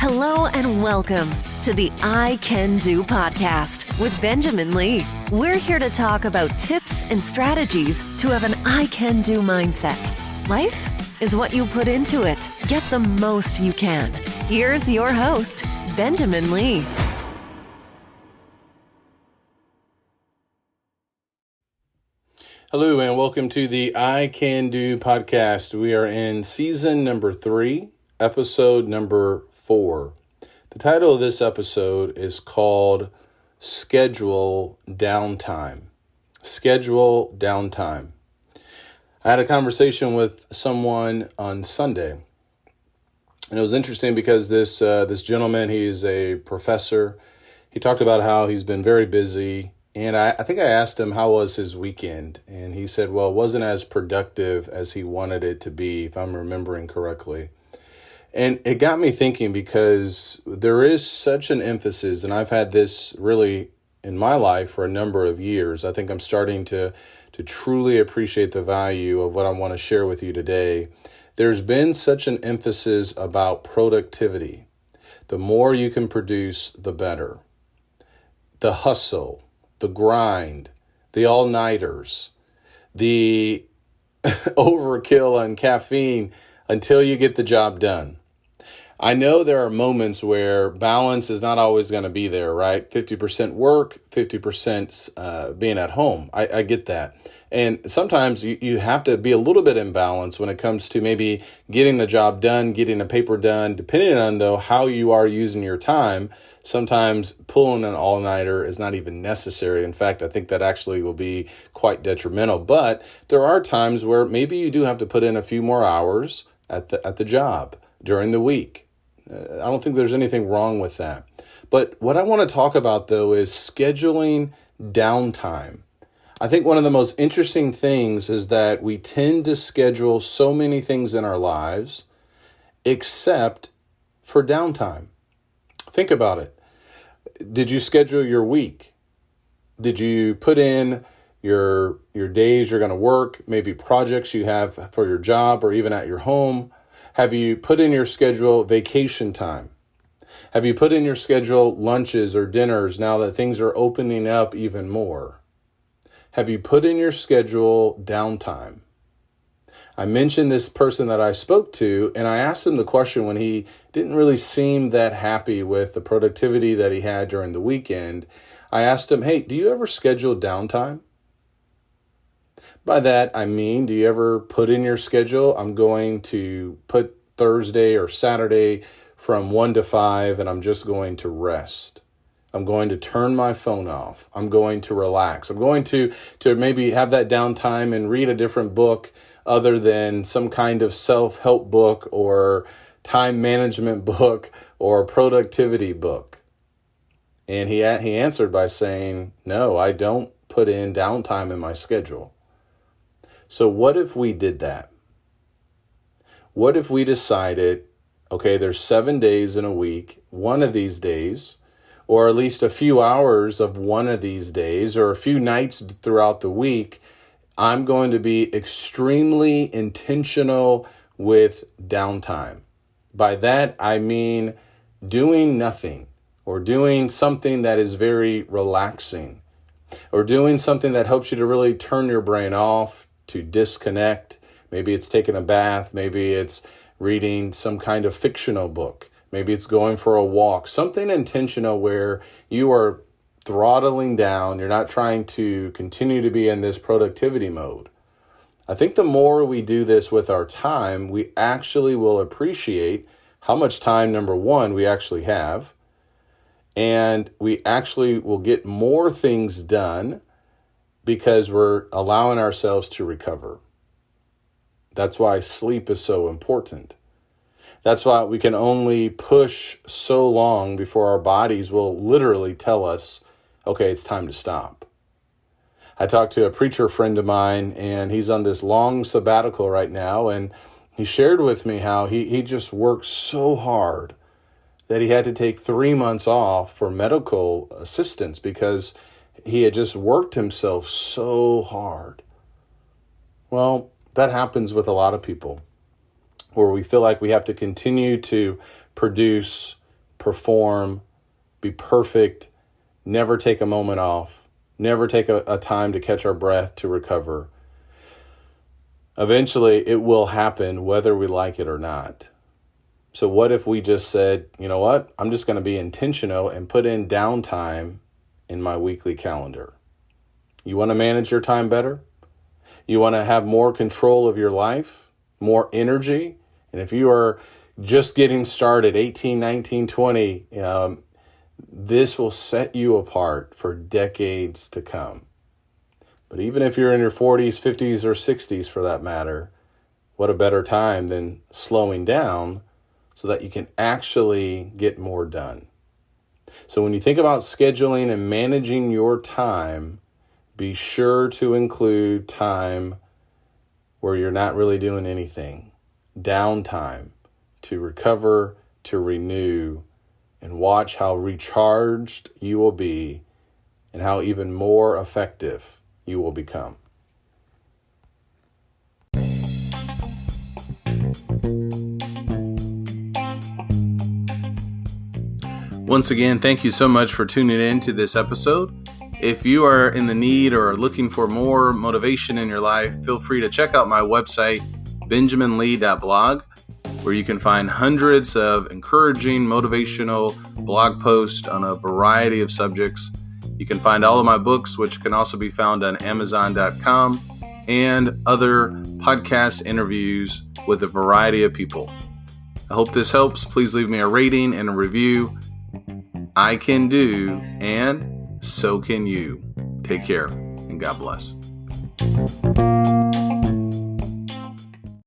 Hello and welcome to the I Can Do podcast with Benjamin Lee. We're here to talk about tips and strategies to have an I Can Do mindset. Life is what you put into it. Get the most you can. Here's your host, Benjamin Lee. Hello and welcome to the I Can Do podcast. We are in season number 3, episode number 4. The title of this episode is called Schedule Downtime. Schedule Downtime. I had a conversation with someone on Sunday, and it was interesting because this gentleman, he's a professor. He talked about how he's been very busy. And I think I asked him how was his weekend, and he said, well, it wasn't as productive as he wanted it to be, if I'm remembering correctly. And it got me thinking because there is such an emphasis, and I've had this really in my life for a number of years. I think I'm starting to truly appreciate the value of what I want to share with you today. There's been such an emphasis about productivity. The more you can produce, the better. The hustle, the grind, the all-nighters, the overkill on caffeine until you get the job done. I know there are moments where balance is not always going to be there, right? 50% work, 50% being at home. I get that. And sometimes you have to be a little bit in balance when it comes to maybe getting the job done, getting the paper done, depending on, though, how you are using your time. Sometimes pulling an all-nighter is not even necessary. In fact, I think that actually will be quite detrimental. But there are times where maybe you do have to put in a few more hours at the job during the week. I don't think there's anything wrong with that. But what I want to talk about, though, is scheduling downtime. I think one of the most interesting things is that we tend to schedule so many things in our lives except for downtime. Think about it. Did you schedule your week? Did you put in your days you're going to work, maybe projects you have for your job or even at your home? Have you put in your schedule vacation time? Have you put in your schedule lunches or dinners now that things are opening up even more? Have you put in your schedule downtime? I mentioned this person that I spoke to, and I asked him the question when he didn't really seem that happy with the productivity that he had during the weekend. I asked him, hey, do you ever schedule downtime? By that, I mean, do you ever put in your schedule, I'm going to put Thursday or Saturday from 1 to 5, and I'm just going to rest. I'm going to turn my phone off. I'm going to relax. I'm going to maybe have that downtime and read a different book other than some kind of self-help book or time management book or productivity book. And he answered by saying, no, I don't put in downtime in my schedule. So what if we did that? What if we decided, okay, there's 7 days in a week, one of these days, or at least a few hours of one of these days, or a few nights throughout the week, I'm going to be extremely intentional with downtime. By that, I mean doing nothing or doing something that is very relaxing or doing something that helps you to really turn your brain off, to disconnect. Maybe it's taking a bath. Maybe it's reading some kind of fictional book. Maybe it's going for a walk. Something intentional where you are throttling down. You're not trying to continue to be in this productivity mode. I think the more we do this with our time, we actually will appreciate how much time, number one, we actually have. And we actually will get more things done because we're allowing ourselves to recover. That's why sleep is so important. That's why we can only push so long before our bodies will literally tell us, okay, it's time to stop. I talked to a preacher friend of mine, and he's on this long sabbatical right now, and he shared with me how he just worked so hard that he had to take 3 months off for medical assistance because he had just worked himself so hard. Well, that happens with a lot of people, where we feel like we have to continue to produce perform, be perfect, never take a moment off, never take a time to catch our breath, to recover. Eventually, it will happen whether we like it or not. So what if we just said, you know what, I'm just going to be intentional and put in downtime in my weekly calendar. You want to manage your time better? You want to have more control of your life, more energy? And if you are just getting started, 18, 19, 20, this will set you apart for decades to come. But even if you're in your 40s, 50s, or 60s for that matter, what a better time than slowing down so that you can actually get more done. So when you think about scheduling and managing your time, be sure to include time where you're not really doing anything, downtime, to recover, to renew, and watch how recharged you will be and how even more effective you will become. Once again, thank you so much for tuning in to this episode. If you are in the need or are looking for more motivation in your life, feel free to check out my website, benjaminlee.blog, where you can find hundreds of encouraging, motivational blog posts on a variety of subjects. You can find all of my books, which can also be found on Amazon.com, and other podcast interviews with a variety of people. I hope this helps. Please leave me a rating and a review. I can do, and so can you. Take care, and God bless.